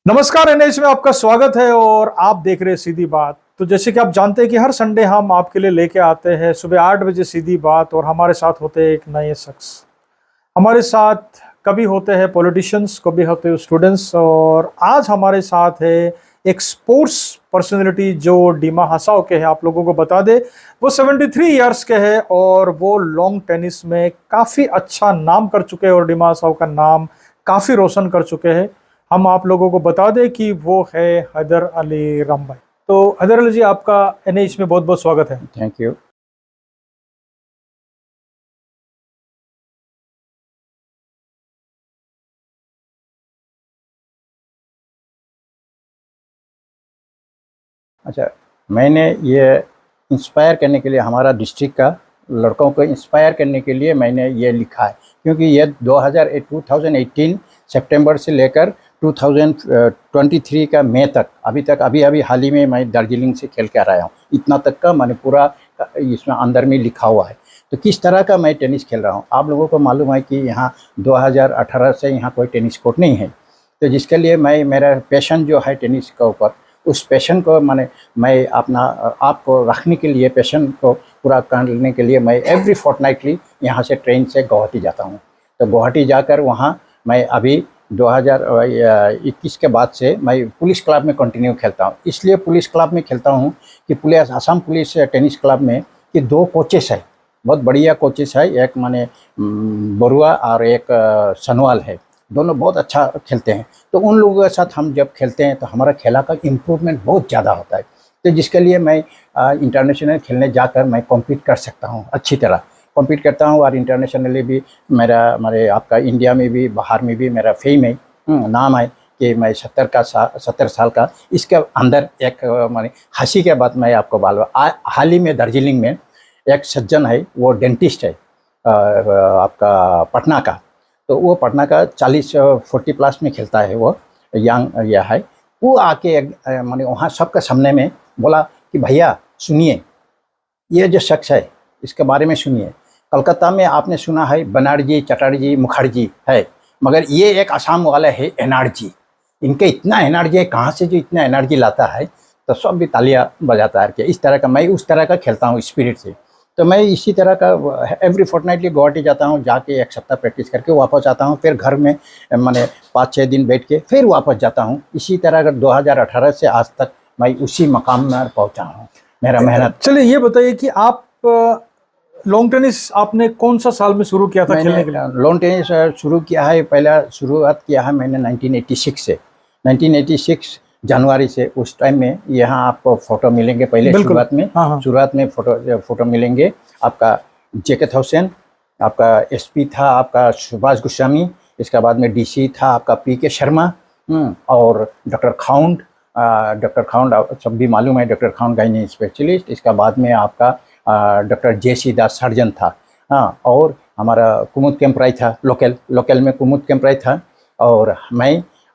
नमस्कार एनएच में आपका स्वागत है और आप देख रहे हैं सीधी बात। तो जैसे कि आप जानते हैं कि हर संडे हम आपके लिए लेके आते हैं सुबह 8 बजे सीधी बात, और हमारे साथ होते हैं एक नए शख्स। हमारे साथ कभी होते हैं पॉलिटिशियंस, कभी होते हैं स्टूडेंट्स, और आज हमारे साथ है एक स्पोर्ट्स पर्सनैलिटी जो डिमा हसाओ के है। आप लोगों को बता दे वो 73 इयर्स के है और वो लॉन्ग टेनिस में काफ़ी अच्छा नाम कर चुके हैं और डिमा हसाओ का नाम काफ़ी रोशन कर चुके हैं। हम आप लोगों को बता दें कि वो है हैदर अली रामभाई। तो हैदर अली जी, आपका एनएच में बहुत बहुत स्वागत है। Thank you. अच्छा, मैंने ये इंस्पायर करने के लिए हमारा डिस्ट्रिक्ट का लड़कों को इंस्पायर करने के लिए मैंने ये लिखा है, क्योंकि ये 2018 सितंबर से लेकर 2023 का मई तक अभी हाल ही में मैं दार्जिलिंग से खेल के आ रहा हूँ। इतना तक का मैंने पूरा इसमें अंदर में लिखा हुआ है। तो किस तरह का मैं टेनिस खेल रहा हूँ, आप लोगों को मालूम है कि यहाँ 2018 से यहाँ कोई टेनिस कोर्ट नहीं है। तो जिसके लिए मेरा पैशन जो है टेनिस के ऊपर, उस पैशन को मैं अपना आपको रखने के लिए, पैशन को पूरा करने के लिए मैं एवरी फोर्टनाइटली यहाँ से ट्रेन से गुवाहाटी जाता हूँ। तो गुवाहाटी जाकर वहाँ मैं अभी 2021 के बाद से मैं पुलिस क्लब में कंटिन्यू खेलता हूँ। इसलिए पुलिस क्लब में खेलता हूँ कि police Assam police tennis club में कि 2 कोचेस है, बहुत बढ़िया कोचेस है। एक बरुआ और एक सनवाल है, दोनों बहुत अच्छा खेलते हैं। तो उन लोगों के साथ हम जब खेलते हैं तो हमारा खेला का इम्प्रूवमेंट बहुत ज़्यादा होता है। तो जिसके लिए मैं इंटरनेशनल खेलने जाकर मैं कॉम्पीट कर सकता हूँ, अच्छी तरह कॉम्पीट करता हूँ। और इंटरनेशनली भी मेरे आपका इंडिया में भी बाहर में भी मेरा फेम है, नाम है कि मैं 70 साल का। इसके अंदर एक हंसी के बाद मैं आपको हाल ही में दार्जिलिंग में एक सज्जन है, वो डेंटिस्ट है आपका पटना का। तो वो पटना का 40 प्लस में खेलता है, वो यंग या है। वो आके वहाँ सबके सामने में बोला कि भैया सुनिए, ये जो शख्स है इसके बारे में सुनिए। कलकत्ता में आपने सुना है बनर्जी, चटर्जी, मुखर्जी है, मगर ये एक असम वाला है एनर्जी। इनके इतना एनर्जी है, कहाँ से जो इतना एनर्जी लाता है, तो सब भी तालियां बजाता है कि इस तरह का। मैं उस तरह का खेलता हूँ स्पिरिट से। तो मैं इसी तरह का एवरी फोर्टनाइटली गुवाहाटी जाता हूँ, जाके एक सप्ताह प्रैक्टिस करके वापस आता हूँ। फिर घर में 5-6 दिन बैठ के फिर वापस जाता हूँ। इसी तरह अगर 2018 से आज तक मैं उसी मकाम में पहुँचा हूँ, मेरा मेहनत। चलिए ये बताइए कि आप लॉन्ग टेनिस आपने कौन सा साल में शुरू किया था खेलने के लिए? लॉन्ग टेनिस शुरू किया है, पहला शुरुआत किया है मैंने 1986 से। 1986 जनवरी से। उस टाइम में यहाँ आपको फ़ोटो मिलेंगे, पहले शुरुआत में फ़ोटो मिलेंगे। आपका जेके थाउसेन, आपका एसपी था आपका सुभाष गोस्वामी, इसके बाद में डीसी था आपका पीके शर्मा, और डॉक्टर खाउंड सब भी मालूम है, डॉक्टर खाउंड गाइनी स्पेशलिस्ट। इसका बाद में आपका डॉक्टर जे.सी. दास सर्जन था, हाँ। और हमारा कुमुद कैंपराय था, लोकल में कुमुद कैंपराय था। और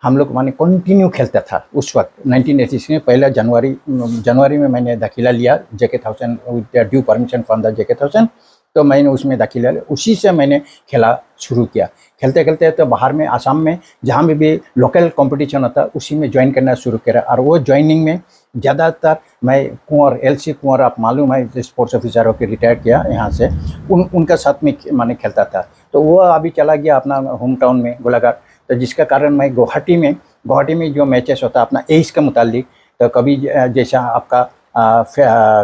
हम लोग कंटिन्यू खेलता था उस वक्त। 1986 में पहला जनवरी में मैंने दाखिला लिया JK thousand, with due permission from the JK thousand. तो मैंने उसमें दाखिला लिया, उसी से मैंने खेला शुरू किया। खेलते खेलते तो बाहर में आसाम में जहाँ में भी लोकल कंपटीशन होता उसी में ज्वाइन करना शुरू किया। और वो ज्वाइनिंग में ज़्यादातर मैं कुंवर, एलसी कुंवर, आप मालूम है, स्पोर्ट्स ऑफिसर होकर रिटायर किया यहाँ से, उनका साथ में मैंने खेलता था। तो वो अभी चला गया अपना होम टाउन में गोलाघाट। तो जिसका कारण मैं गुवाहाटी में जो मैचेस होता है अपना एज के मुतालिक, तो कभी जैसा आपका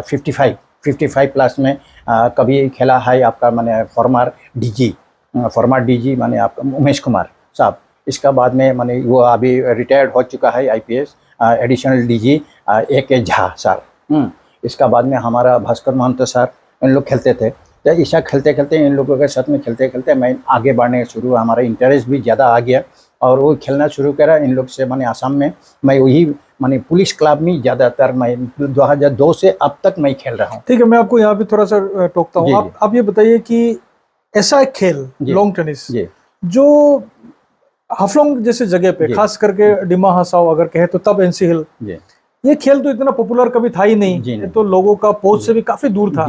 55 प्लस में कभी खेला है आपका फॉर्मर डीजी आपका उमेश कुमार साहब। इसका बाद में वो अभी रिटायर्ड हो चुका है IPS additional DG AK Jha sir. इसका बाद में हमारा भास्कर महंत सर, इन लोग खेलते थे। तो ऐसा खेलते खेलते इन लोगों के साथ में खेलते मैं आगे बढ़ने शुरू, हमारा इंटरेस्ट भी ज़्यादा आ गया और वो खेलना शुरू करा इन लोग से। आसाम में मैं वही पुलिस क्लब में ज़्यादातर मैं 2002 से अब तक मैं खेल रहा हूँ। ठीक है, मैं आपको यहाँ पे थोड़ा सा टोकता हूँ। आप ये बताइए कि ऐसा एक खेल लॉन्ग टेनिस जो हाफलोंग जैसे जगह पे, खास करके डिमा हसाओ अगर कहे तो तब एनसी हिल, ये खेल तो इतना पॉपुलर कभी था ही नहीं, तो लोगों का पहुंच से भी काफी दूर था।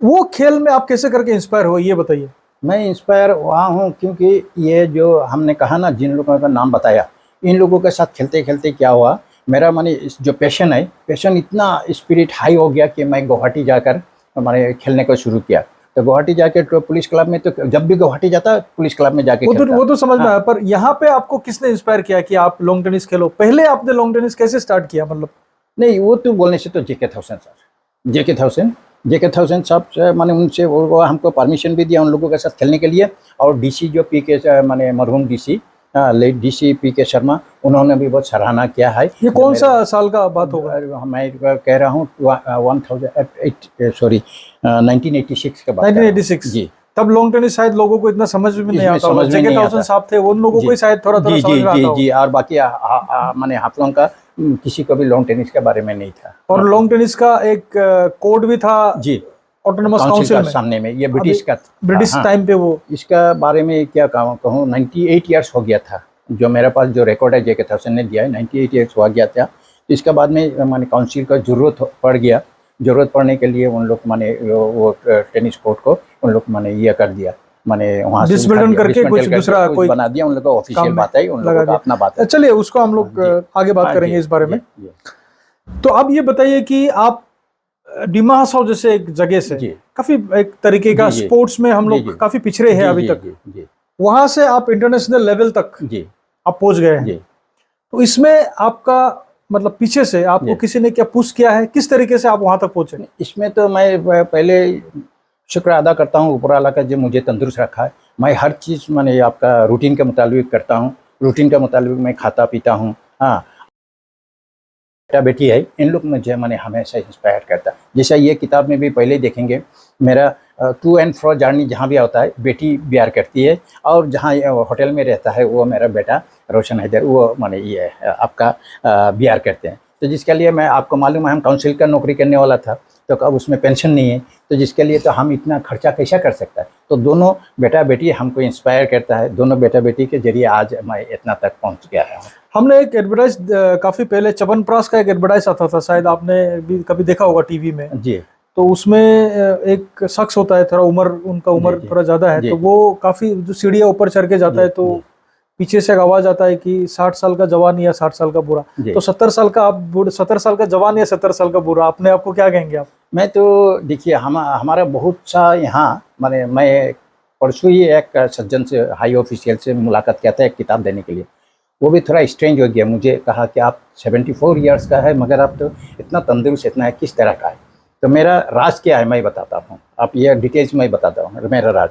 वो खेल में आप कैसे करके इंस्पायर हुए, ये बताइए। मैं इंस्पायर हुआ हूँ क्योंकि ये जो हमने कहा ना, जिन लोगों का नाम बताया, इन लोगों के साथ खेलते खेलते क्या हुआ, मेरा माने जो पैशन है, पैशन इतना स्पिरिट हाई हो गया कि मैं गुवाहाटी जाकर माने खेलने को शुरू किया। तो गुवाहाटी जाके तो पुलिस क्लब में, तो जब भी गुवाहाटी जाता पुलिस क्लब में जाके खेलता। वो तो समझ में हाँ। आया, पर यहाँ पे आपको किसने इंस्पायर किया कि आप लॉन्ग टेनिस खेलो? पहले आपने लॉन्ग टेनिस कैसे स्टार्ट किया, मतलब? नहीं, वो तो बोलने से तो जेके थाउसेंड साहब से माने उनसे वो हमको परमिशन भी दिया उन लोगों के साथ खेलने के लिए। और डीसी जो पीके माने मरहूम डीसी, लेट डीसी पीके शर्मा, उन्होंने भी बहुत सराहना किया है। ये कौन सा साल का बात होगा? मैं कह रहा हूँ 1986 के बाद। 1986 जी। तब लॉन्ग टेनिस शायद लोगों को इतना समझ में नहीं इसमें आता, समझ में जेके नहीं थाउसेंड आता। साहब थे, उन लोगों को ही शायद थोड़ा थोड़ा समझ में आता जी। और बाकी माने आप लोगों का किसी को भी लॉन्ग टेनिस के बारे में नहीं था। और लॉन्ग टेनिस का एक कोड भी था जी, ऑटोनोमस काउंसिल काउंसिल का में, सामने में, ये ब्रिटिश का ब्रिटिश हाँ। टाइम पे वो। इसका बारे में क्या कहूँ, 98 ईयर्स हो गया था जो मेरे पास जो रिकॉर्ड है जेके थाउसेंड ने दिया है, 98 ईयर्स हो गया था। तो इसके बाद में माने काउंसिल का जरूरत पड़ने के लिए उन लोग माने वो टेनिस कोर्ट को उन लोग माने ये कर दिया, माने वहाँ से डिसमेंटल करके कुछ दूसरा कोई बना दिया। उन लोगों का ऑफिशियल बात है, उन लोगों का अपना बात है। चलिए उसको हम लोग आगे बात करेंगे इस बारे में। तो अब ये बताइए कि आप डिमा हसाओ जैसे एक जगह से काफी एक तरीके का स्पोर्ट्स में हम लोग काफी पिछड़े हैं अभी तक, वहां से आप इंटरनेशनल लेवल तक आप पहुंच गए हैं। तो इसमें आपका मतलब पीछे से आपको किसी ने क्या पुश किया है, किस तरीके से आप वहां तक पहुंचे? इसमें तो मैं पहले शुक्र अदा करता हूँ ऊपर वाला का जो मुझे तंदुरुस्त रखा है। मैं हर चीज़ मैंने आपका रूटीन के मुताबिक करता हूँ, रूटीन के मुताबिक मैं खाता पीता हूँ। हाँ, बेटा बेटी है, इन लोग मुझे मैंने हमेशा इंस्पायर करता है। जैसा ये किताब में भी पहले देखेंगे, मेरा टू एंड फ्रो जर्नी जहाँ भी होता है बेटी प्यार करती है, और जहाँ होटल में रहता है वो मेरा बेटा रोशन हैदर, वो माने ये आपका प्यार करते हैं। तो जिसके लिए मैं, आपको मालूम है हम काउंसिल का नौकरी करने वाला था, तो अब उसमें पेंशन नहीं है, तो जिसके लिए तो हम इतना खर्चा कैसा कर सकता है। तो दोनों बेटा बेटी हमको इंस्पायर करता है, दोनों बेटा बेटी के जरिए आज मैं इतना तक पहुंच गया है। हमने एक एडवर्टाइज काफी पहले च्यवनप्राश का एक एडवर्टाइज आता था, शायद आपने भी कभी देखा होगा टीवी में जी। तो उसमें एक शख्स होता है, थोड़ा उनका उम्र थोड़ा ज्यादा है, तो वो काफी जो सीढ़ियाँ ऊपर चढ़ के जाता है तो पीछे से एक आवाज आता है कि 60 साल का जवान या 60 साल का बुरा। तो 70 साल का आप 70 साल का जवान या 70 साल का बुरा, अपने आपको क्या कहेंगे आप? मैं तो देखिए हमारा बहुत सा यहाँ माने, मैं परसों ही एक सज्जन से, हाई ऑफिशियल से मुलाकात किया था एक किताब देने के लिए। वो भी थोड़ा स्ट्रेंज हो गया, मुझे कहा कि आप 74 ईयर्स का है मगर आप तो इतना तंदुरुस्त इतना है, किस तरह का है? तो मेरा राज क्या है मैं बताता हूँ, आप ये डिटेल्स में बताता हूँ। मेरा राज,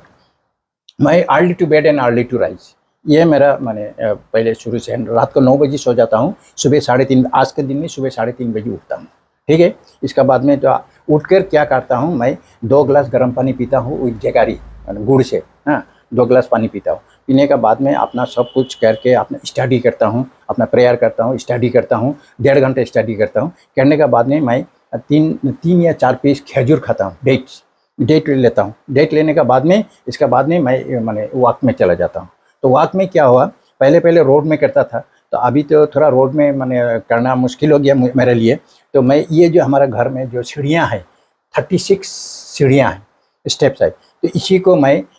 मैं early to bed and early to rise, ये मेरा मैंने पहले शुरू से रात को 9 बजे सो जाता हूँ, सुबह 3:30, आज के दिन में सुबह 3:30 बजे उठता हूँ। ठीक है, इसका बाद में तो उठकर क्या करता हूँ, मैं 2 गिलास गर्म पानी पीता हूँ जगारी गुड़ से। हाँ, 2 गिलास पानी पीता हूँ। पीने के बाद में अपना सब कुछ करके अपना स्टडी करता हूँ, अपना प्रेयर करता हूँ, स्टडी करता हूँ, 1.5 घंटे स्टडी करता हूँ। करने के बाद में मैं 3 या 4 पीस खजूर खाता हूँ, डेट लेता हूँ। डेट लेने के बाद में इसका बाद में मैं वॉक में चला जाता हूँ। तो वॉक में क्या हुआ, पहले रोड में करता था, तो अभी तो थोड़ा रोड में मैंने करना मुश्किल हो गया मेरे लिए। तो मैं ये जो हमारा घर में जो सीढ़ियाँ हैं, 36 सीढ़ियाँ हैं, स्टेप्स है, तो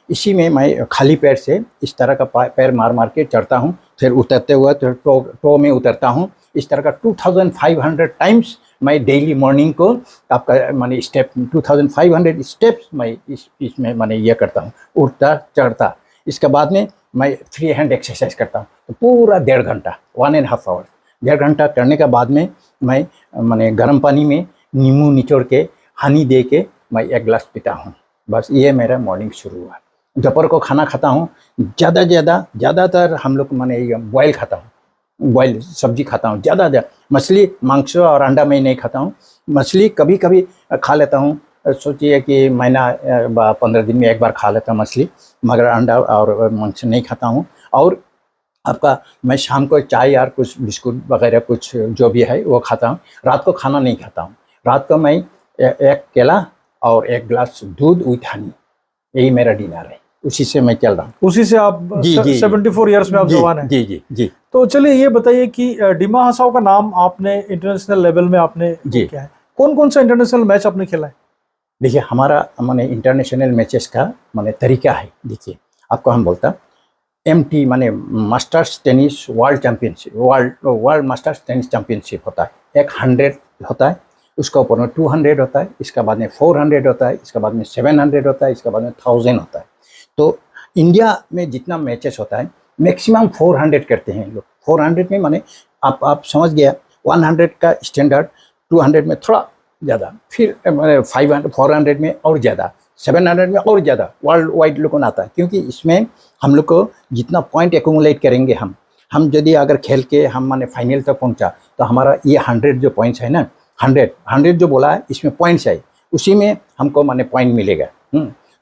इसी में मैं खाली पैर से इस तरह का पैर मार के चढ़ता हूँ, फिर उतरते हुए तो टो में उतरता हूँ। इस तरह का 2500 टाइम्स मैं डेली मॉर्निंग को आपका माने स्टेप 2500 स्टेप्स मैं इसमें मैंने ये करता हूँ, उठता चढ़ता। इसके बाद में मैं फ्री हैंड एक्सरसाइज करता हूँ, तो पूरा 1.5 घंटा 1.5 आवर 1.5 घंटा करने के बाद में मैं मैंने गर्म पानी में नींबू निचोड़ के हनी दे के मैं 1 गिलास पीता हूँ। बस ये मेरा मॉर्निंग शुरू हुआ। दोपहर को खाना खाता हूँ, ज़्यादातर हम लोग मैंने बॉयल खाता हूँ, बॉयल सब्जी खाता हूँ ज़्यादा। मछली मांस और अंडा मैं नहीं खाता हूँ। मछली कभी कभी खा लेता हूँ, सोचिए कि महीना 15 दिन में एक बार खा लेता हूँ मछली, मगर अंडा और मांस नहीं खाता हूँ। और आपका मैं शाम को चाय और कुछ बिस्कुट वगैरह कुछ जो भी है वो खाता हूँ। रात को खाना नहीं खाता हूँ। रात को मैं 1 केला और 1 गिलास दूध विथ हनी, यही मेरा डिनर है। उसी से मैं चल रहा हूँ। उसी से आप 74 ईयर्स में आप जवान हैं? जी। तो चलिए ये बताइए कि डिमा हसाओ का नाम आपने इंटरनेशनल लेवल में आपने क्या है, कौन से इंटरनेशनल मैच आपने खेला है? देखिए हमारा माने इंटरनेशनल मैचेस का माने तरीका है। देखिए आपको हम बोलता, MT माने masters tennis world championship, world masters tennis championship होता है। एक 100 होता है, उसका ऊपर में 200 होता है, इसका बाद में 400 होता है, इसका बाद में 700 होता है, इसका बाद में 1000 होता है। तो इंडिया में जितना मैचेस होता है मैक्सिमम 400 करते हैं लोग। 400 में माने आप समझ गया, 100 का स्टैंडर्ड, 200 में थोड़ा ज़्यादा, फिर 500 400 में और ज़्यादा, 700 में और ज़्यादा वर्ल्ड वाइड लोगों को आता है। क्योंकि इसमें हम लोग को जितना पॉइंट एक्यूमुलेट करेंगे हम यदि अगर खेल के हम माने फाइनल तक पहुंचा तो हमारा ये 100 जो पॉइंट्स है ना, 100 जो बोला है इसमें पॉइंट्स है, उसी में हमको माने पॉइंट मिलेगा।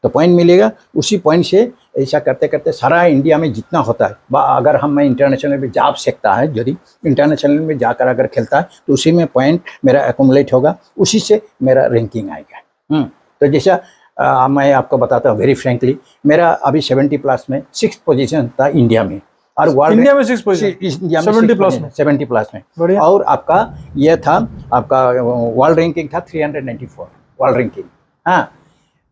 तो पॉइंट मिलेगा, उसी पॉइंट से ऐसा करते करते सारा इंडिया में जितना होता है, अगर हम इंटरनेशनल में जा सकता है, यदि इंटरनेशनल में जाकर अगर खेलता है तो उसी में पॉइंट मेरा एक्यूमुलेट होगा, उसी से मेरा रैंकिंग आएगा। तो जैसा मैं आपको बताता हूँ वेरी फ्रेंकली, मेरा अभी 70 प्लस में 6th पोजीशन था इंडिया में, और वर्ल्ड इंडिया में 6 पोजीशन, 70 प्लस में, 70 प्लस में। बढ़िया। और आपका ये था, आपका वर्ल्ड रैंकिंग था 394 वर्ल्ड रैंकिंग। हाँ,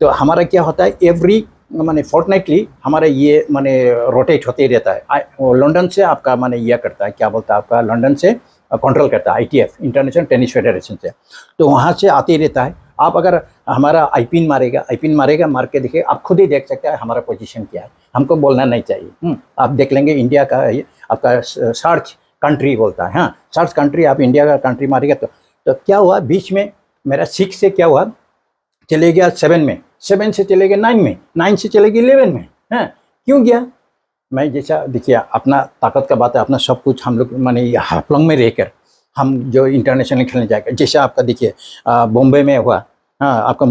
तो हमारा क्या होता है, एवरी माने फोर्टनाइटली हमारा ये माने रोटेट होते ही रहता है। लंदन से आपका माने यह करता है, क्या बोलता है, आपका लंदन से कंट्रोल करता है ITF, इंटरनेशनल टेनिस फेडरेशन से, तो वहाँ से आते ही रहता है। आप अगर हमारा आईपिन मारेगा, मार के देखिए, आप खुद ही देख सकते हैं हमारा पोजीशन क्या है, हमको बोलना नहीं चाहिए। आप देख लेंगे इंडिया का आपका सर्च कंट्री बोलता है, हाँ सर्च कंट्री, आप इंडिया का कंट्री मारेगा तो क्या हुआ, बीच में मेरा 6 से क्या हुआ, चले गया 7 में, 7 से चले गए 9 में, 9 से चले गए 11 में। हाँ, क्यों गया? मैं जैसा देखिए, अपना ताकत का बात है, अपना सब कुछ हम लोग माने हाफलंग में रहकर हम जो इंटरनेशनल खेलने जाएगा, जैसे आपका देखिए बॉम्बे में हुआ, हाँ आपका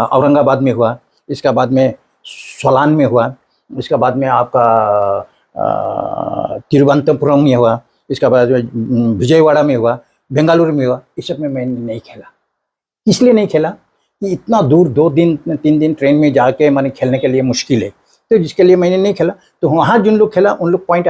औरंगाबाद में हुआ, इसका बाद में सोलान में हुआ, इसका बाद में आपका तिरुवनंतपुरम में हुआ, इसका बाद में विजयवाड़ा में हुआ, बेंगलुरु में हुआ। इस सब में मैंने नहीं खेला। इसलिए नहीं खेला कि इतना दूर 2 दिन 3 दिन ट्रेन में जाके मैंने खेलने के लिए मुश्किल है, तो जिसके लिए मैंने नहीं खेला। तो वहाँ जिन लोग खेला उन लोग पॉइंट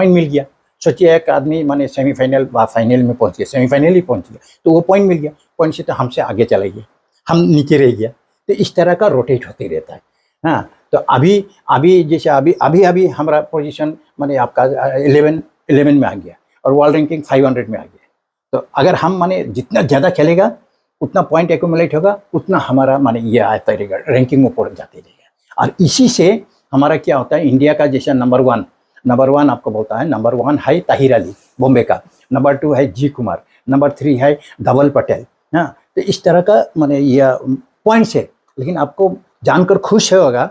मिल गया। सोचिए एक आदमी माने सेमीफाइनल व फाइनल में पहुँच गया, सेमीफाइनल ही पहुँच गया, तो वो पॉइंट मिल गया, पॉइंट से तो हमसे आगे चले गया, हम नीचे रह गया। तो इस तरह का रोटेट होते रहता है। हाँ, तो अभी जैसे अभी हमारा पोजीशन माने आपका 11 में आ गया और वर्ल्ड रैंकिंग 500 में आ गया। तो अगर हम माने जितना ज़्यादा खेलेगा उतना पॉइंट एक्यूमुलेट होगा, उतना हमारा माने ये आता रहेगा, रैंकिंग ऊपर जाते रहेगा। और इसी से हमारा क्या होता है, इंडिया का जैसे नंबर वन आपको बोलता है, नंबर 1 है ताहिर अली बॉम्बे का, नंबर 2 है जी कुमार, नंबर 3 है धवल पटेल। हाँ, तो इस तरह का माने यह पॉइंट्स है। लेकिन आपको जानकर खुश होगा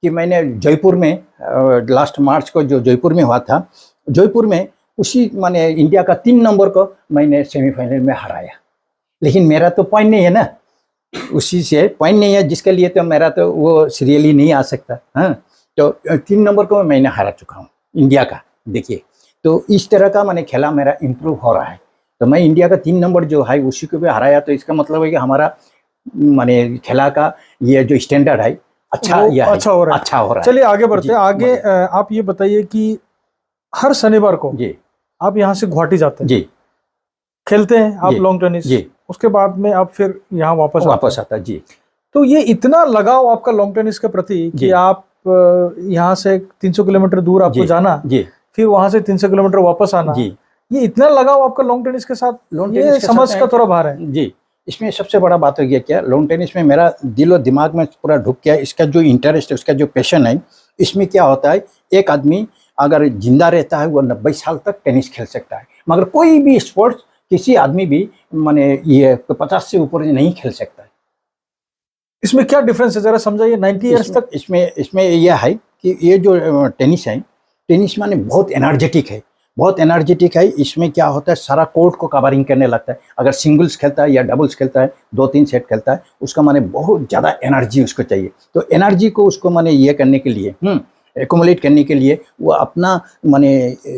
कि मैंने जयपुर में लास्ट मार्च को जो जयपुर में हुआ था, जयपुर में उसी माने इंडिया का 3 नंबर को मैंने सेमीफाइनल में हराया। लेकिन मेरा तो पॉइंट नहीं है ना, उसी से पॉइंट नहीं है, जिसके लिए तो मेरा तो वो सीरियल ही नहीं आ सकता। हाँ, तो 3 नंबर को मैंने हरा चुका हूँ इंडिया का। देखिए, तो इस तरह का मैंने खेला, मेरा इम्प्रूव हो रहा है। तो मैं इंडिया का 3 नंबर जो है उसी को भी हराया, तो इसका मतलब है कि हमारा माने खेला का ये जो स्टैंडर्ड है अच्छा हो रहा है। चलिए आगे बढ़ते हैं। आगे आप ये बताइए कि हर शनिवार को जी आप यहाँ से गुवाहाटी जाते हैं, जी, खेलते हैं आप लॉन्ग टेनिस जी, उसके बाद में आप फिर यहाँ वापस आता जी। तो ये इतना लगाव आपका लॉन्ग टेनिस के प्रति कि आप यहाँ से 300 किलोमीटर दूर आपको जाना जी, फिर वहां से 300 किलोमीटर वापस आना जी, ये इतना लगाव आपका लॉन्ग टेनिस के साथ, ये समझ का थोड़ा भार है जी। इसमें सबसे बड़ा बात हो गया क्या, लॉन्ग टेनिस में मेरा दिल और दिमाग में पूरा ढुक गया। इसका जो इंटरेस्ट है, उसका जो पैशन है, इसमें क्या होता है, एक आदमी अगर जिंदा रहता है वो 90 साल तक टेनिस खेल सकता है, मगर कोई भी स्पोर्ट्स किसी आदमी भी माने ये 50 से ऊपर नहीं खेल सकता है। इसमें क्या डिफरेंस है, जरा समझाइए। 90 ईयर्स तक इसमें यह है कि ये जो टेनिस है, टेनिस माने बहुत एनर्जेटिक है, बहुत एनर्जेटिक है। इसमें क्या होता है, सारा कोर्ट को कवरिंग करने लगता है। अगर सिंगल्स खेलता है या डबल्स खेलता है, 2-3 सेट खेलता है, उसका माने बहुत ज़्यादा एनर्जी उसको चाहिए। तो एनर्जी को उसको माने ये करने के लिए एक्यूमुलेट करने के लिए वो अपना माने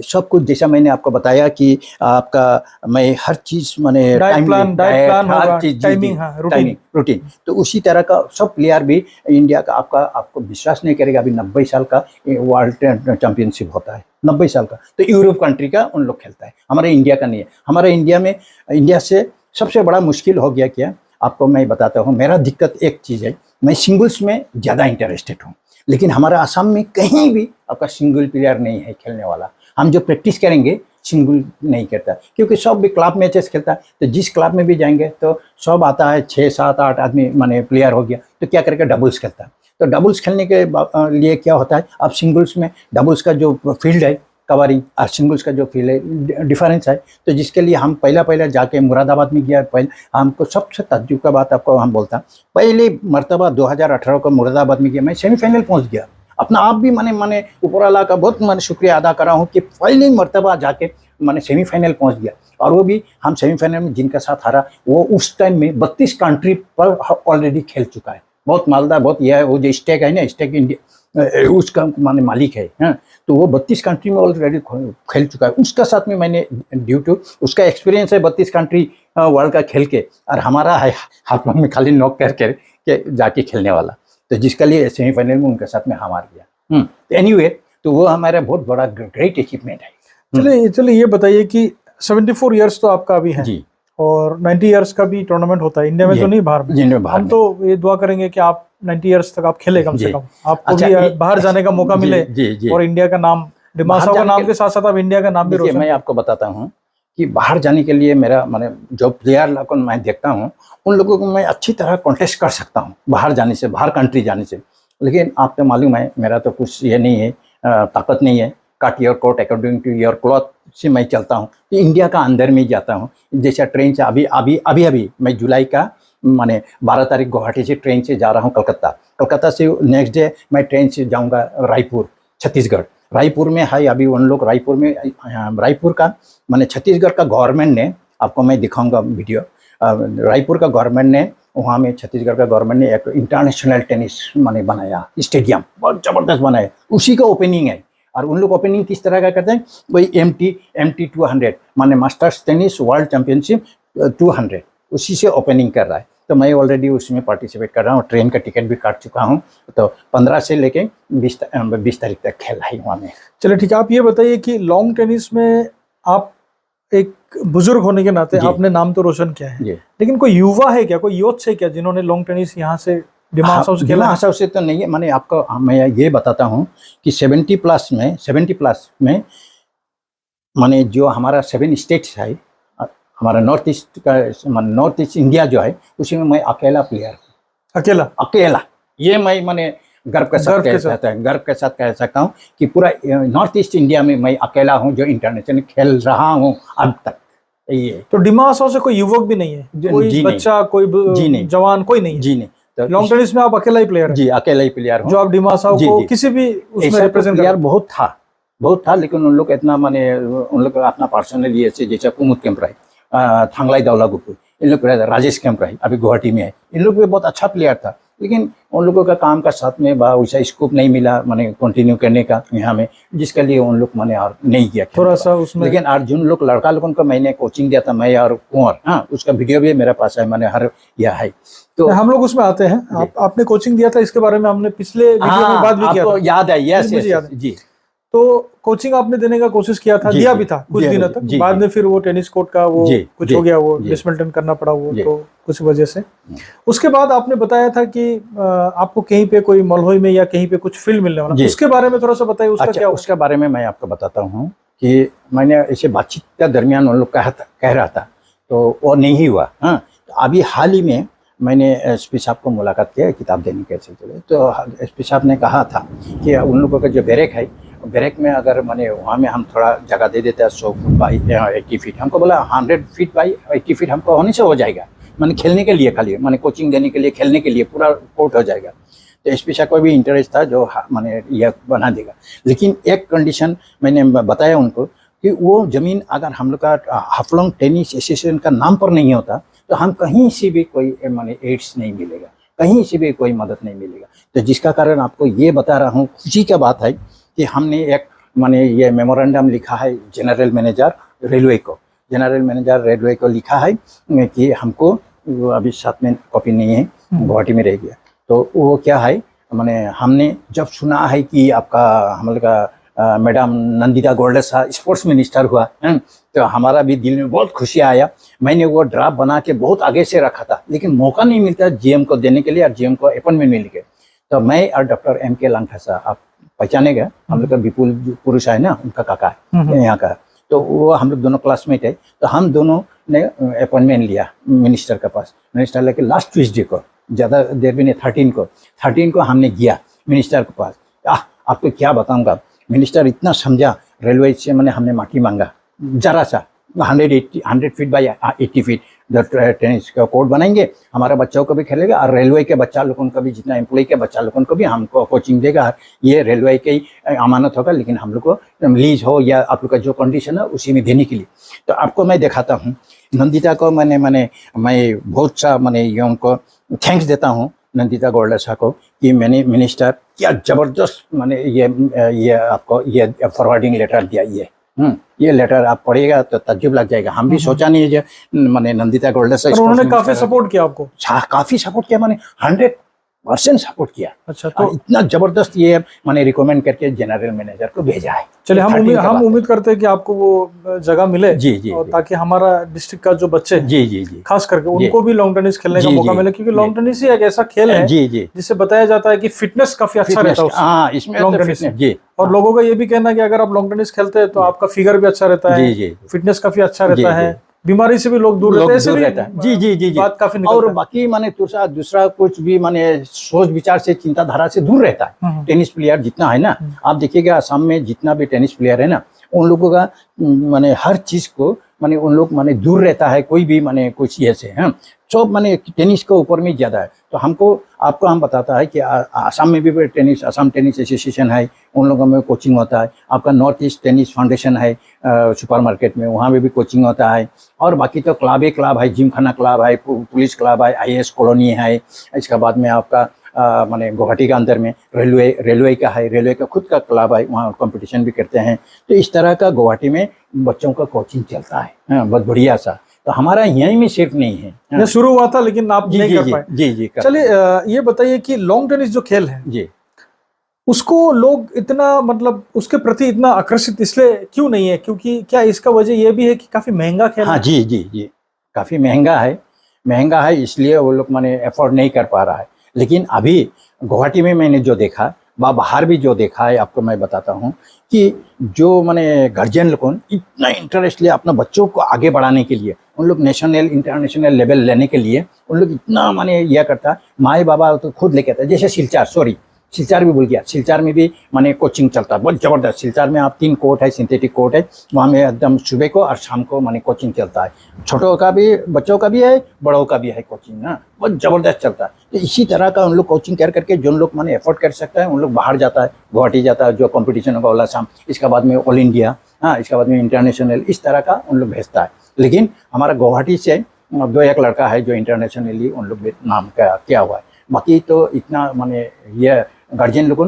सब कुछ, जैसा मैंने आपको बताया कि आपका मैं हर चीज़ माने डाइट प्लान हर चीज़, टाइमिंग रूटीन, तो उसी तरह का सब प्लेयर भी इंडिया का आपको विश्वास नहीं करेगा, अभी 90 साल का वर्ल्ड चैंपियनशिप होता है, 90 साल का। तो यूरोप कंट्री का उन लोग खेलता है, हमारे इंडिया का नहीं है। हमारे इंडिया से सबसे बड़ा मुश्किल हो गया क्या, आपको मैं बताता हूँ। मेरा दिक्कत एक चीज़ है, मैं सिंगल्स में ज़्यादा इंटरेस्टेड हूँ। लेकिन हमारा असम में कहीं भी आपका सिंगल प्लेयर नहीं है खेलने वाला। हम जो प्रैक्टिस करेंगे सिंगल नहीं करता, क्योंकि सब भी क्लब मैचेस खेलता है। तो जिस क्लब में भी जाएंगे तो सब आता है 6, 7, 8 आदमी माने प्लेयर हो गया, तो क्या करेगा, डबल्स खेलता है। तो डबल्स खेलने के लिए क्या होता है, अब सिंगल्स में डबल्स का जो फील्ड है कवरिंग और सिंगल्स का जो फील्ड है डिफरेंस है। तो जिसके लिए हम पहला जाके मुरादाबाद में गया। पहले हमको सबसे ताज्जुब का बात आपको हम बोलता, पहले मरतबा 2018 को मुरादाबाद में गया, मैं सेमीफाइनल पहुंच गया। अपना आप भी मैंने ऊपर वाला का बहुत मैंने शुक्रिया अदा करा हूँ कि पहली मरतबा जाके मैंने सेमीफाइनल पहुंच गया। और वो भी हम सेमीफाइनल में जिनके साथ हारा वो उस टाइम में 32 कंट्री पर ऑलरेडी खेल चुका है। बहुत मालदार, बहुत यह है, वो जो स्टेक है ना, स्टेक इंडिया उसका माने मालिक है। हाँ, तो वो 32 कंट्री में ऑलरेडी खेल चुका है। उसका साथ में मैंने ड्यू टू उसका एक्सपीरियंस है 32 कंट्री वर्ल्ड का खेल के, और हमारा है हाथ में खाली नॉक करके के जाके खेलने वाला। तो जिसका लिए सेमीफाइनल में उनके साथ में हार गया। एनीवे, तो वो हमारा बहुत बड़ा ग्रेट अचीवमेंट है। चलिए ये बताइए कि 74 इयर्स तो आपका अभी है जी, और 90 इयर्स का भी टूर्नामेंट होता है इंडिया में, तो नहीं बाहर में। हम तो ये दुआ करेंगे कि आप 90 इयर्स तक आप खेले कम से कम, आपको अच्छा, भी बाहर जाने का मौका मिले जी। और इंडिया का नाम, डिमासा का नाम के साथ साथ आप इंडिया का नाम भी रोशन। मैं आपको बताता हूँ कि बाहर जाने के लिए मेरा माने जो प्लेयर को मैं देखता हूँ उन लोगों को मैं अच्छी तरह कॉन्टेस्ट कर सकता हूँ बाहर जाने से, बाहर कंट्री जाने से। लेकिन आपको मालूम है मेरा तो कुछ ये नहीं है, ताकत नहीं है। Cut your coat according to your cloth से मैं चलता हूँ, तो इंडिया का अंदर में ही जाता हूँ। जैसे ट्रेन से अभी मैं जुलाई का माने 12 तारीख गुवाहाटी से ट्रेन से जा रहा हूँ कलकत्ता से नेक्स्ट डे मैं ट्रेन से जाऊँगा रायपुर, छत्तीसगढ़। रायपुर में है अभी उन लोग, रायपुर का माने छत्तीसगढ़ का गवर्नमेंट ने, आपको मैं दिखाऊंगा वीडियो, रायपुर का गवर्नमेंट ने वहाँ में छत्तीसगढ़ का गवर्नमेंट ने एक इंटरनेशनल टेनिस माने बनाया स्टेडियम, बहुत ज़बरदस्त बनाया, उसी का ओपनिंग है। और उन लोग ओपनिंग किस तरह का करते हैं, वही MT 200 माने मास्टर्स टेनिस वर्ल्ड चैंपियनशिप 200 उसी से ओपनिंग कर रहा है। तो मैं ऑलरेडी उसमें पार्टिसिपेट कर रहा हूँ, ट्रेन का टिकट भी काट चुका हूँ। तो 15 से लेके 20 तारीख तक खेला है वहाँ में। चलिए ठीक है, आप ये बताइए कि लॉन्ग टेनिस में आप एक बुजुर्ग होने के नाते आपने नाम तो रोशन किया है, लेकिन कोई युवा है क्या, कोई यूथ है क्या जिन्होंने लॉन्ग टेनिस यहाँ से डिमासा से खेला? डिमासा से तो नहीं है, मैंने आपको मैं ये बताता हूँ कि 70 प्लस में माने जो हमारा 7 स्टेट्स है, हमारा नॉर्थ ईस्ट इंडिया जो है, उसी में मैं अकेला प्लेयर हूँ। अकेला ये मैं माने गर्व के साथ कह सकता हूँ कि पूरा नॉर्थ ईस्ट इंडिया में मैं अकेला हूँ जो इंटरनेशनल खेल रहा हूँ अब तक। ये तो डिमासा से कोई युवक भी नहीं है, कोई बच्चा, कोई जवान, कोई नहीं है? जी नहीं। तो लॉन्ग टेनिस में आप अकेला ही प्लेयर हैं? जी, अकेला ही प्लेयर हूँ। जो आप डिमासा को किसी भी उसमें रिप्रेजेंट प्लेयर बहुत था, लेकिन उन लोग इतना माने उन लोग अपना पर्सनल ये से, जैसे कुमुद कैंपराई, थांगलाई दावला गुप्पू, इन लोग राजेश कैंपराई अभी गुवाहाटी में है, इन लोग भी बहुत अच्छा प्लेयर था। लेकिन उन लोगों का काम का साथ में वैसा स्कोप नहीं मिला माने कंटिन्यू करने का यहाँ में, जिसके लिए उन लोग माने और नहीं किया थोड़ा सा उसमें। लेकिन अर्जुन लोग लड़का लोगों को मैंने कोचिंग दिया था, मैं और कुंवर, हाँ, उसका वीडियो भी मेरे पास है, मैंने हर यह है। तो हम लोग उसमें आते हैं। आपने कोचिंग दिया था, इसके बारे में हमने पिछले वीडियो में बात भी किया था, याद है? यस जी। तो कोचिंग आपने देने का कोशिश किया था, दिया भी था कुछ दिनों तक, बाद में फिर वो टेनिस कोर्ट का वो कुछ हो गया, वो डिसमेंटल करना पड़ा वो, तो कुछ वजह से। उसके बाद आपने बताया था कि आपको कहीं पे कोई मलहोई में या कहीं पे कुछ फील्ड मिलने वाला, उसके बारे में थोड़ा सा बताइए। उसका क्या? उसके बारे में मैं आपको बताता हूँ कि मैंने ऐसे बातचीत के दरमियान उन लोग कह रहा था, तो वो नहीं हुआ। हाँ, तो अभी हाल ही में मैंने एसपी साहब को मुलाकात किया किताब देने के सिलसिले, तो एसपी साहब ने कहा था कि उन लोगों का जो बैरक है, बैरक में अगर मैंने वहाँ में हम थोड़ा जगह दे देते हैं 100 फीट बाई 80 फीट, हमको बोला 100 फीट बाई 80 फीट हमको होने से हो जाएगा, मैंने खेलने के लिए, खाली मैंने कोचिंग देने के लिए, खेलने के लिए पूरा कोर्ट हो जाएगा। तो एसपी साहब को भी इंटरेस्ट था जो मैंने यह बना देगा, लेकिन एक कंडीशन मैंने बताया उनको कि वो ज़मीन अगर हम लोग का हाफलोंग टेनिस एसोसिएशन का नाम पर नहीं होता तो हम कहीं से भी कोई माने एड्स नहीं मिलेगा, कहीं से भी कोई मदद नहीं मिलेगा। तो जिसका कारण आपको ये बता रहा हूँ, खुशी की बात है कि हमने एक माने ये मेमोरेंडम लिखा है जनरल मैनेजर रेलवे को लिखा है कि हमको, अभी साथ में कॉपी नहीं है, गुवाहाटी में रह गया। तो वो क्या है, माने हमने जब सुना है कि आपका हम लोग का मैडम नंदिता गोल्डे साहब स्पोर्ट्स मिनिस्टर हुआ, तो हमारा भी दिल में बहुत खुशी आया। मैंने वो ड्राफ्ट बना के बहुत आगे से रखा था, लेकिन मौका नहीं मिलता जीएम को देने के लिए और जीएम को अपॉइंटमेंट मिल गए। तो मैं और डॉक्टर M.K. लांगथासा, आप पहचानेगा, हम लोग का विपुल पुरुष है ना, उनका काका है यहाँ का, तो वो हम लोग दोनों क्लासमेट है। तो हम दोनों ने अपॉइंटमेंट लिया मिनिस्टर के पास। मिनिस्टर लेके लास्ट ट्यूसडे को, ज़्यादा देर भी नहीं, 13 को हमने गया मिनिस्टर के पास। आपको क्या बताऊंगा, मिनिस्टर इतना समझा। रेलवे से मैंने हमने माटी मांगा जरा सा, 100 फीट बाई 80 फीट टेनिस का कोर्ट बनाएंगे, हमारा बच्चों को भी खेलेगा और रेलवे के बच्चा लोगों को भी, जितना एम्प्लॉय के बच्चा लोगों को भी हमको कोचिंग देगा। ये रेलवे की अमानत होगा, लेकिन हम लोग को लीज हो या आप लोग का जो कंडीशन है उसी में देने के लिए। तो आपको मैं दिखाता हूँ नंदिता को, मैं बहुत सा ये उनको थैंक्स देता हूँ नंदिता गोल्डसा को कि मैंने मिनिस्टर क्या ज़बरदस्त ये आपको ये फॉरवर्डिंग लेटर दिया। ये लेटर आप पढ़िएगा तो तज्जुब लग जाएगा। हम भी सोचा नहीं है जो नंदिता गोल्डसा, उन्होंने काफी सपोर्ट किया आपको। काफी सपोर्ट किया, 100% सपोर्ट किया। अच्छा, तो इतना जबरदस्त ये रिकमेंड करके जनरल मैनेजर को भेजा है। चलिए, हम उम्मीद करते हैं कि आपको वो जगह मिले जी, और ताकि हमारा डिस्ट्रिक्ट का जो बच्चे जी खास करके उनको भी लॉन्ग टेनिस खेलने का मौका मिले, क्योंकि लॉन्ग टेनिस ही एक ऐसा खेल है जिससे बताया जाता है कि फिटनेस काफी अच्छा रहता है इसमें लॉन्ग टेनिस में। और लोगों का ये भी कहना है कि अगर आप लॉन्ग टेनिस खेलते हैं तो आपका फिगर भी अच्छा रहता है, फिटनेस काफी अच्छा रहता है, बीमारी से भी लोग दूर रहते हैं। जी, बात काफी और बाकी दूसरा कुछ भी सोच विचार से, चिंताधारा से दूर रहता है। टेनिस प्लेयर जितना है ना, आप देखिएगा असम में जितना भी टेनिस प्लेयर है ना, उन लोगों का हर चीज को उन लोग दूर रहता है, कोई भी कुछ ये से है, सब टेनिस के ऊपर में ज्यादा है। तो आपको हम बताता है कि आसाम में भी असम टेनिस एसोसिएशन है, उन लोगों में कोचिंग होता है। आपका नॉर्थ ईस्ट टेनिस फाउंडेशन है सुपर मार्केट में, वहाँ में भी कोचिंग होता है। और बाकी तो क्लब है, जिमखाना क्लब है, पुलिस क्लब है, IAS कॉलोनी है। इसके बाद में आपका गुवाहाटी के अंदर में रेलवे का है, रेलवे का खुद का क्लब है, वहाँ कंपटीशन भी करते हैं। तो इस तरह का गुवाहाटी में बच्चों का कोचिंग चलता है, बहुत बढ़िया सा। तो हमारा यहीं में सिर्फ नहीं है, ये शुरू हुआ था लेकिन आप नहीं कर पाए। जी। चलिए, ये बताइए कि लॉन्ग टेनिस जो खेल है जी, उसको लोग इतना उसके प्रति इतना आकर्षित इसलिए क्यों नहीं है? क्योंकि क्या इसका वजह ये भी है कि काफी महंगा खेल है? हाँ जी, काफी महंगा है, इसलिए वो लोग एफोर्ड नहीं कर पा रहा है। लेकिन अभी गुवाहाटी में मैंने जो देखा, बाहर भी जो देखा है, आपको मैं बताता हूँ कि जो गार्जियन लोगों इतना इंटरेस्ट लिया अपना बच्चों को आगे बढ़ाने के लिए, उन लोग नेशनल इंटरनेशनल लेवल लेने के लिए उन लोग इतना यह करता, माए बाबा तो खुद लेके आता। जैसे सिलचार भी भूल गया, सिलचार में भी कोचिंग चलता है बहुत ज़बरदस्त। सिलचार में आप 3 कोर्ट है, सिंथेटिक कोर्ट है, वहाँ में एकदम सुबह को और शाम को कोचिंग चलता है। छोटों का भी, बच्चों का भी है, बड़ों का भी है कोचिंग ना, बहुत ज़बरदस्त चलता है। तो इसी तरह का उन लोग कोचिंग करके जो लोग एफोर्ड कर सकता है उन लोग बाहर जाता है, गुवाहाटी जाता है, जो कंपटीशन होगा ओला शाम, इसके बाद में ऑल इंडिया, इसके बाद में इंटरनेशनल, इस तरह का उन लोग भेजता है। लेकिन हमारा गुवाहाटी से 2-1 लड़का है जो इंटरनेशनली उन लोग नाम किया हुआ है। बाकी तो इतना ये गार्जियन लोगों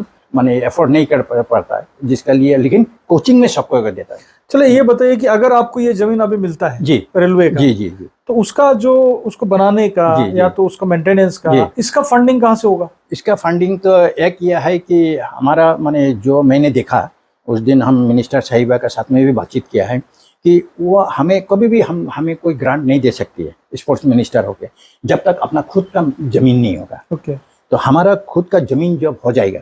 एफोर्ड नहीं कर पाता है, जिसका लिए लेकिन कोचिंग में सबको देता है। चलिए, ये बताइए कि अगर आपको ये जमीन अभी मिलता है जी रेलवे का, जी, तो उसका जो उसको बनाने का या तो उसका मेंटेनेंस का, इसका फंडिंग कहाँ से होगा? इसका फंडिंग तो एक यह है कि हमारा जो मैंने देखा उस दिन, हम मिनिस्टर साहिबा के साथ में भी बातचीत किया है कि वो हमें कभी भी हमें कोई ग्रांट नहीं दे सकती है स्पोर्ट्स मिनिस्टर होके, जब तक अपना खुद का जमीन नहीं होगा। ओके। तो हमारा खुद का जमीन जब हो जाएगा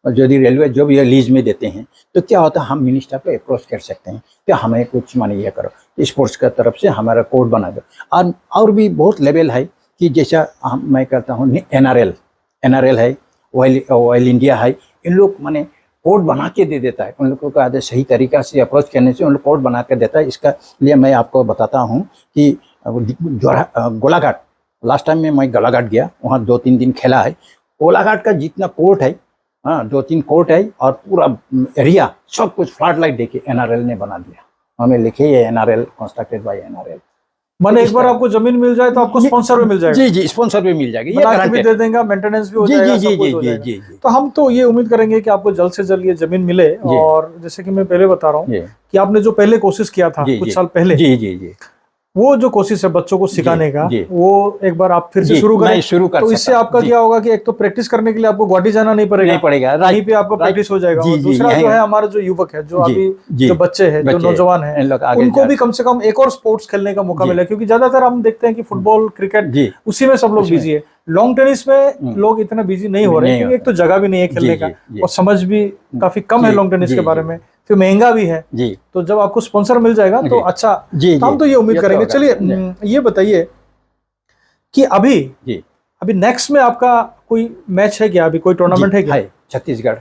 और यदि रेलवे जब ये लीज में देते हैं, तो क्या होता है, हम मिनिस्टर को अप्रोच कर सकते हैं कि हमें कुछ ये करो, स्पोर्ट्स का तरफ से हमारा कोड बना दो। और भी बहुत लेवल है कि जैसा मैं करता हूँ, NRL है, ऑयल इंडिया है, इन लोग कोड बना के दे देता है। उन लोगों को आदत सही तरीका से अप्रोच करने से उन लोग कोड बना के देता है। इसका लिए मैं आपको बताता हूँ कि गोलाघाट, लास्ट टाइम में मैं गोलाघाट गया, वहाँ 2-3 दिन खेला है। गोलाघाट का जितना कोर्ट है, 2-3 कोर्ट है और पूरा एरिया सब कुछ फ्लड लाइट देके NRL ने बना दिया। हमें लिखे ये NRL कंस्ट्रक्टेड बाय NRL। मैंने एक बार आपको जमीन मिल जाए तो आपको स्पॉन्सर भी मिल जाएगा? जी, स्पॉन्सर भी मिल जाएगी, ये गारंटी भी दे देंगे, मेंटेनेंस भी हो जाएगा, सब कुछ हो जाएगा। जी। तो हम तो ये उम्मीद करेंगे कि आपको जल्द से जल्द ये जमीन मिले। और जैसे कि मैं पहले बता रहा हूँ कि आपने जो पहले कोशिश किया था कुछ साल पहले, जी, वो जो कोशिश है बच्चों को सिखाने का, जी। वो एक बार आप फिर से जी, शुरू मैं करें। शुरू कर तो इससे सकता हूं। आपका जी। क्या होगा कि एक तो प्रैक्टिस करने के लिए आपको गुवाहाटी जाना नहीं पड़ेगा, नहीं पड़ेगा, वहीं पे आपका प्रैक्टिस हो जाएगा। जी, और जी, दूसरा यहीं- जो है हमारा जो युवक है, जो जी, अभी जी, जो बच्चे हैं, जो बच्चे, नौजवान हैं, इन लोग आगे उनको जा- भी कम से कम एक और स्पोर्ट्स खेलने का मौका जी। मिला, क्योंकि ज्यादातर हम देखते हैं कि फुटबॉल, क्रिकेट, जी, उसी में सब लोग उसमें- बिजी है। लॉन्ग टेनिस में लोग इतना बिजी नहीं हो रहे, नहीं क्योंकि एक तो होता। जगह भी नहीं है खेलने जी, का, जी, जी। और समझ भी काफी कम है जी, लॉन्ग टेनिस जी, के बारे जी। में, फिर महंगा भी है। जी, तो जब आपको स्पॉन्सर मिल जाएगा तो जी। अच्छा, जी, तो हम जी, तो ये उम्मीद ये तो करेंगे। होगा। चलिए जी। ये बताइए कि अभी जी, अभी नेक्स्ट में आपका कोई मैच है क्या, अभी कोई टूर्नामेंट है क्या? है छत्तीसगढ़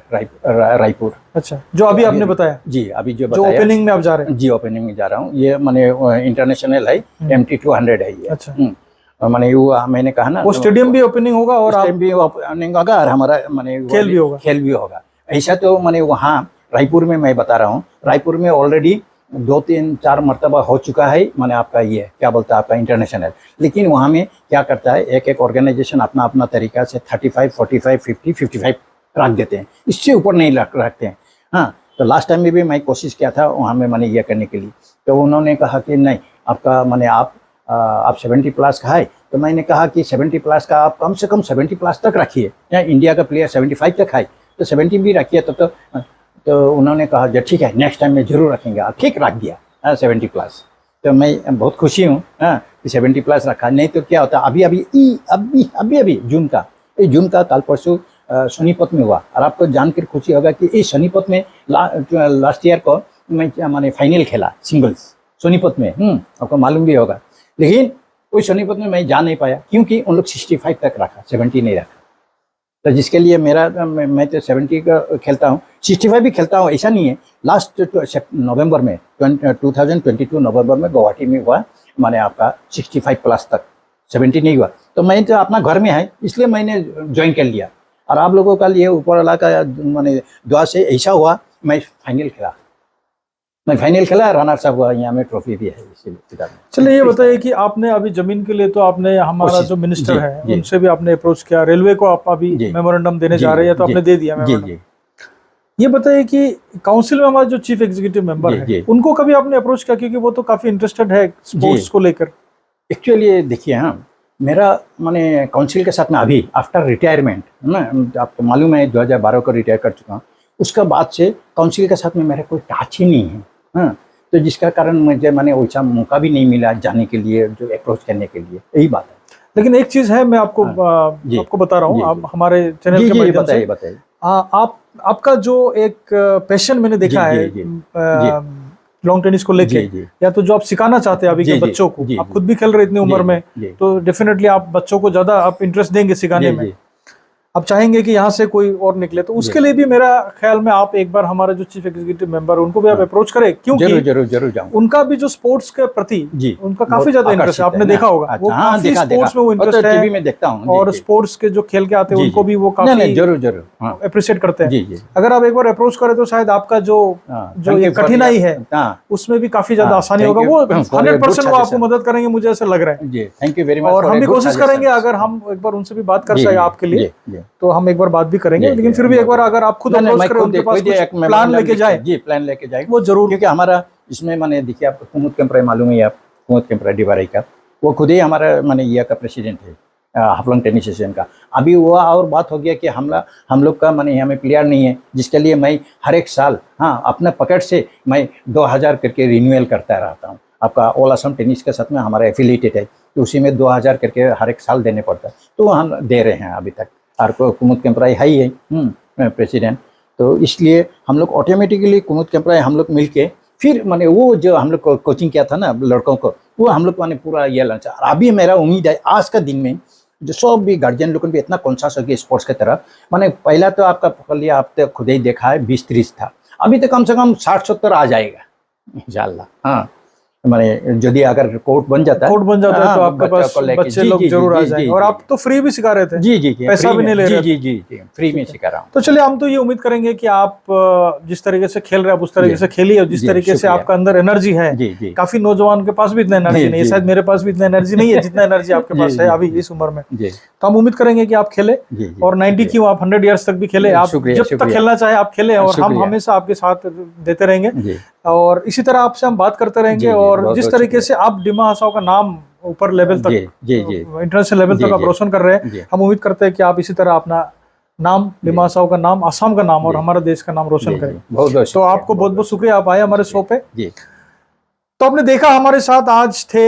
रायपुर। अच्छा, जो अभी आपने बताया, जी, अभी जो जो बताया, ओपनिंग में आप जा रहे हैं। जी ओपनिंग में जा रहा हूँ। ये माने इंटरनेशनल है, MT200 है ये। अच्छा। और माने वो मैंने कहा ना, वो स्टेडियम भी ओपनिंग होगा और उस आप टाइम भी ओपनिंग होगा और हमारा माने खेल भी होगा। खेल भी होगा। ऐसा तो माने वहाँ रायपुर में मैं बता रहा हूँ, रायपुर में ऑलरेडी 2-3-4 मरतबा हो चुका है, माने आपका ये क्या बोलता है आपका इंटरनेशनल। लेकिन वहाँ में क्या करता है, एक एक ऑर्गेनाइजेशन अपना अपना तरीका से 35, 45, 50, 55 रख देते हैं, इससे ऊपर नहीं रखते हैं। हाँ, तो लास्ट टाइम में भी मैं कोशिश किया था वहाँ में माने ये करने के लिए, तो उन्होंने कहा कि नहीं आपका माने आप 70 प्लस का है। तो मैंने कहा कि 70 प्लस का आप कम से कम 70 प्लस तक रखिए, या इंडिया का प्लेयर 75 तक है तो 70 भी रखिए। तो उन्होंने कहा जो ठीक है नेक्स्ट टाइम में जरूर रखेंगे। ठीक रख दिया 70 प्लस। तो मैं बहुत खुशी हूँ कि 70 प्लस रखा। नहीं तो क्या होता, अभी जून का कल परसों सोनीपत में हुआ, और आपको जानकर खुशी होगा कि इस सोनीपत में लास्ट ईयर को मैं मैंने फाइनल खेला सिंगल्स सोनीपत में। आपको मालूम भी होगा। लेकिन उस सोनीपत में मैं जा नहीं पाया, क्योंकि उन लोग 65 तक रखा, 70 नहीं रखा। तो जिसके लिए मैं तो 70 का खेलता हूँ, 65 भी खेलता हूँ, ऐसा नहीं है। लास्ट नवंबर में 2022 नवंबर में गुवाहाटी में हुआ, माने आपका 65 प्लस तक, 70 नहीं हुआ। तो मैं तो अपना घर में है, इसलिए मैंने ज्वाइन कर लिया। और आप लोगों का लिए ऊपर वाला का माने दुआ से ऐसा हुआ, मैं फाइनल खेला, रनर्स अप हुआ। यहाँ में ट्रॉफी भी है इसी। चलिए ये बताइए कि आपने अभी जमीन के लिए तो आपने हमारा जो मिनिस्टर है उनसे भी आपने अप्रोच किया, रेलवे को आप अभी मेमोरेंडम देने जा रहे हैं, तो आपने दे दिया मेमोरेंडम। ये बताइए कि काउंसिल में हमारे जो चीफ एग्जीक्यूटिव मेंबर है, उनको कभी आपने अप्रोच किया, क्योंकि वो तो काफी इंटरेस्टेड है स्पोर्ट्स को लेकर। एक्चुअली देखिए, हाँ मेरा माने काउंसिल के साथ में अभी आफ्टर रिटायरमेंट ना, आपको मालूम है 2012 को रिटायर कर चुका हूँ। उसके बाद से काउंसिल के साथ में मेरा कोई टच ही नहीं है। हाँ, तो जिसका कारण मुझे मैंने वैसा मौका भी नहीं मिला जाने के लिए, जो अप्रोच करने के लिए, यही बात है। लेकिन एक चीज है, मैं आपको बता रहा हूँ, आप हमारे चैनल के माध्यम से बताइए। आपका जो एक पैशन मैंने देखा है लॉन्ग टेनिस को लेके, या तो जो आप सिखाना चाहते हैं अभी के बच्चों को, आप खुद भी खेल रहे इतनी उम्र में, तो डेफिनेटली आप बच्चों को ज्यादा आप इंटरेस्ट देंगे सिखाने में। आप चाहेंगे कि यहाँ से कोई और निकले, तो उसके लिए भी मेरा ख्याल में आप एक बार हमारे जो चीफ एग्जीक्यूटिव मेंबर उनको भी आप अप्रोच करें, क्योंकि जरूर जाऊंगा। उनका भी जो स्पोर्ट्स के प्रति उनका काफी ज्यादा इंटरेस्ट है, आपने देखा होगा। वो काफी स्पोर्ट्स में वो इंटरेस्ट है, में देखता हूँ, और स्पोर्ट्स के जो खेल के आते हैं उनको भी वो काफी जरूर अप्रिशिएट करते हैं। अगर आप एक बार अप्रोच करें तो शायद आपका जो ये कठिनाई है उसमें भी काफी ज्यादा आसानी होगा। वो 100% वो आपको मदद करेंगे, मुझे ऐसा लग रहा है। Thank you very much. और हम भी कोशिश करेंगे, अगर हम एक बार उनसे भी बात कर सके आपके लिए, तो हम एक बार बात भी करेंगे। लेकिन फिर भी एक बार अगर आप खुद अप्रोच करें, उनके पास प्लान लेके जाए, वो जरूर। क्योंकि हमारा इसमें माने देखिए, आपको कुमुद कैंपराय मालूम है, आप कुमुद कैंपराय डिवाराई का, वो खुद ही हमारा माने ये का प्रेसिडेंट है हाफलंग टेनिस एसोसिएशन का। अभी वो और बात हो गया कि हम लोग का माने यहाँ में प्लेयर नहीं है, जिसके लिए मैं हर एक साल अपने पॉकेट से मैं 2000 करके रिन्यूअल करता रहता हूँ। आपका ऑल असम टेनिस के साथ में हमारा एफिलिएटेड है, तो उसी में 2000 करके हर एक साल देने पड़ता है, तो हम दे रहे हैं अभी तक। और कुमुद कैंपराय है प्रेसिडेंट, तो इसलिए हम लोग ऑटोमेटिकली कुमुद कैंपराय हम लोग मिलके फिर माने वो जो हम लोग कोचिंग किया था ना लड़कों को, वो हम लोग माने पूरा ये लंच। और अभी मेरा उम्मीद है आज का दिन में जो सब भी गार्जियन लोगों भी इतना कॉन्शियस हो गया स्पोर्ट्स की तरफ। माने पहला तो आपका पकड़ लिया, आप तो खुद ही देखा है 20-30 था, अभी तो कम से कम 60-70 आ जाएगा इंशाल्लाह। हाँ, माने यदि अगर कोर्ट बन जाता है तो आपके पास बच्चे लोग जरूर आ जाएंगे। और आप तो फ्री भी सिखा रहे थे? जी, पैसा भी नहीं ले रहे? जी, फ्री में सिखा रहा हूँ। तो चलिए, हम तो ये उम्मीद करेंगे कि आप जिस तरीके से खेल रहे हैं आप उस तरीके से खेलिए, और जिस तरीके से आपका अंदर एनर्जी है, काफी नौजवान के पास भी इतना एनर्जी नहीं है, शायद मेरे पास भी इतना एनर्जी नहीं है जितना एनर्जी आपके पास है अभी इस उम्र में। तो हम उम्मीद करेंगे कि आप खेले, और 90 क्यों, आप 100 ईयर्स तक भी खेले, आप जब तक खेलना चाहे आप खेले, और हम हमेशा आपके साथ देते रहेंगे। और इसी तरह आपसे हम बात करते रहेंगे। जी, और बहुत जिस बहुत तरीके से आप डिमा हसाओ का नाम ऊपर लेवल तक, जी जी जी इंटरनेशनल लेवल जी, तक आप जी। रोशन कर रहे हैं, जी हम उम्मीद करते हैं कि आप इसी तरह अपना नाम, डिमा हसाओ का नाम, असम का नाम और जी। हमारे देश का नाम रोशन जी करें। जी, बहुत बहुत तो शुक्रिया, आपको बहुत बहुत शुक्रिया, आप आए हमारे शो पे। जी तो आपने देखा हमारे साथ आज थे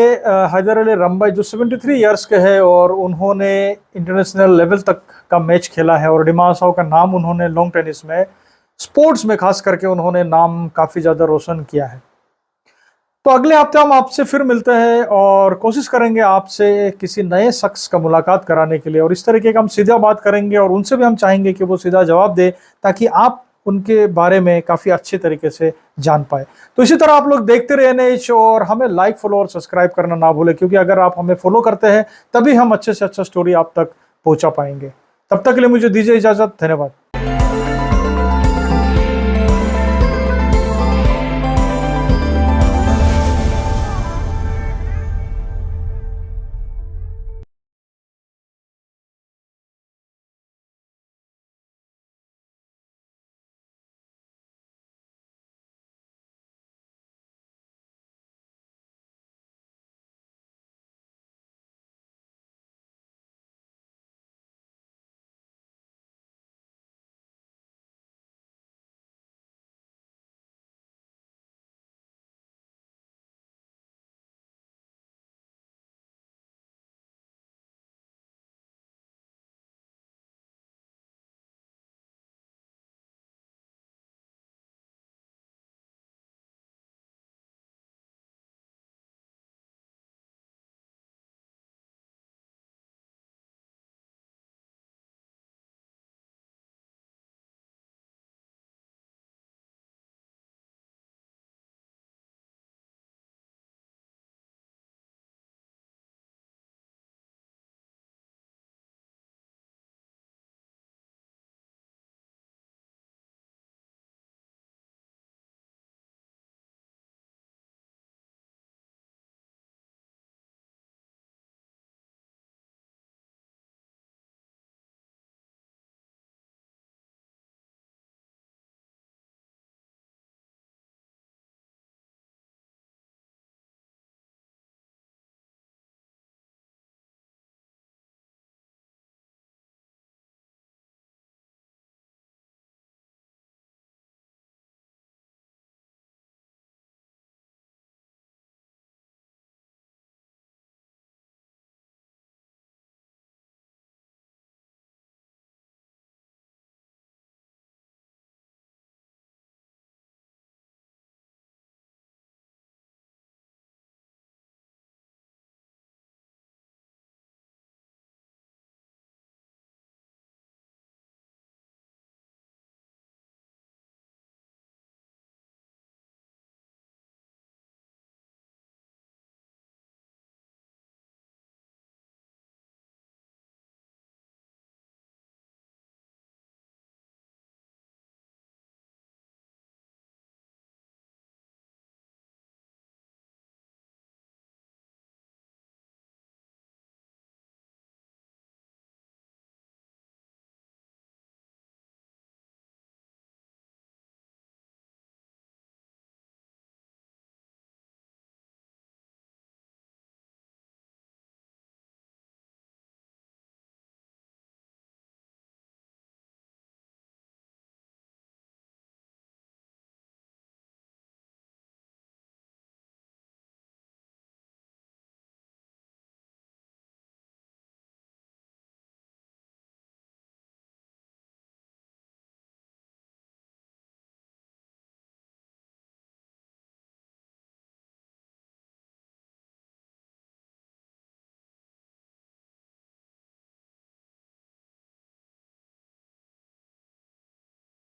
हैदर अली रंबाई, जो 73 इयर्स के हैं और उन्होंने इंटरनेशनल लेवल तक का मैच खेला है। और डिमा हसाओ का नाम उन्होंने लॉन्ग टेनिस में, स्पोर्ट्स में खास करके उन्होंने नाम काफी ज्यादा रोशन किया है। तो अगले हफ्ते हम आपसे फिर मिलते हैं और कोशिश करेंगे आपसे किसी नए शख्स का मुलाकात कराने के लिए, और इस तरीके का हम सीधा बात करेंगे और उनसे भी हम चाहेंगे कि वो सीधा जवाब दे, ताकि आप उनके बारे में काफी अच्छे तरीके से जान पाए। तो इसी तरह आप लोग देखते रहे NH, और हमें लाइक, फॉलो और सब्सक्राइब करना ना भूलें, क्योंकि अगर आप हमें फॉलो करते हैं तभी हम अच्छे से अच्छा स्टोरी आप तक पहुंचा पाएंगे। तब तक के लिए मुझे दीजिए इजाजत, धन्यवाद।